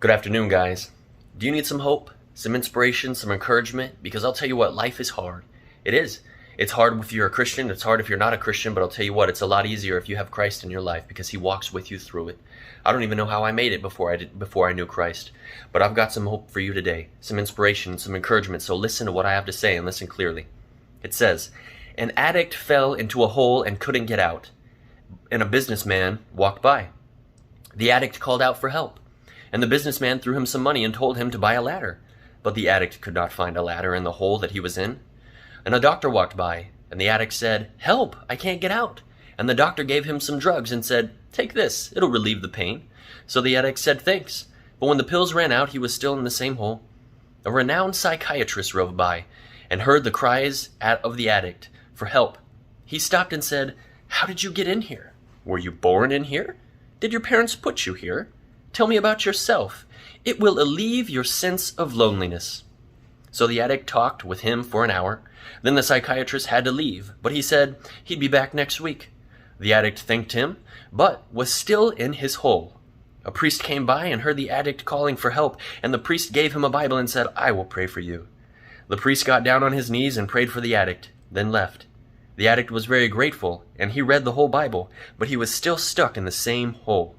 Good afternoon, guys. Do you need some hope, some inspiration, some encouragement? Because I'll tell you what, life is hard. It is. It's hard if you're a Christian. It's hard if you're not a Christian, but I'll tell you what, it's a lot easier if you have Christ in your life because he walks with you through it. I don't even know how I made it before I knew Christ, but I've got some hope for you today, some inspiration, some encouragement. So listen to what I have to say and listen clearly. It says, an addict fell into a hole and couldn't get out, and a businessman walked by. The addict called out for help, and the businessman threw him some money and told him to buy a ladder. But the addict could not find a ladder in the hole that he was in. And a doctor walked by, and the addict said, "Help, I can't get out." And the doctor gave him some drugs and said, "Take this, it'll relieve the pain." So the addict said thanks. But when the pills ran out, he was still in the same hole. A renowned psychiatrist drove by and heard the cries of the addict for help. He stopped and said, "How did you get in here? Were you born in here? Did your parents put you here? Tell me about yourself. It will alleviate your sense of loneliness." So the addict talked with him for an hour. Then the psychiatrist had to leave, but he said he'd be back next week. The addict thanked him, but was still in his hole. A priest came by and heard the addict calling for help, and the priest gave him a Bible and said, "I will pray for you." The priest got down on his knees and prayed for the addict, then left. The addict was very grateful, and he read the whole Bible, but he was still stuck in the same hole.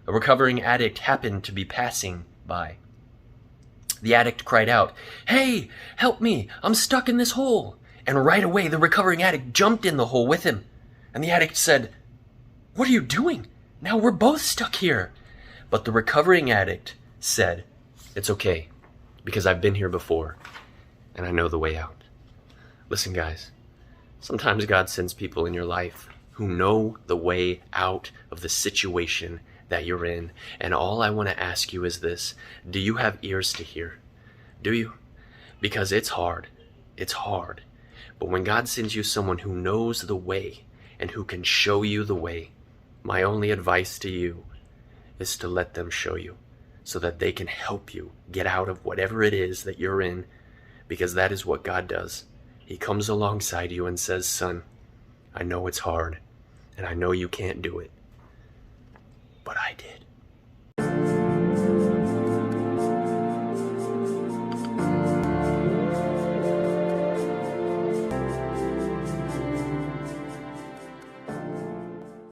A recovering addict happened to be passing by. The addict cried out, "Hey, help me, I'm stuck in this hole." And right away the recovering addict jumped in the hole with him. And the addict said, "What are you doing? Now we're both stuck here." But the recovering addict said, "It's okay, because I've been here before, and I know the way out." Listen, guys, sometimes God sends people in your life who know the way out of the situation that you're in. And all I want to ask you is this: do you have ears to hear? Do you? Because it's hard. It's hard. But when God sends you someone who knows the way and who can show you the way, my only advice to you is to let them show you so that they can help you get out of whatever it is that you're in, because that is what God does. He comes alongside you and says, "Son, I know it's hard and I know you can't do it, but I did."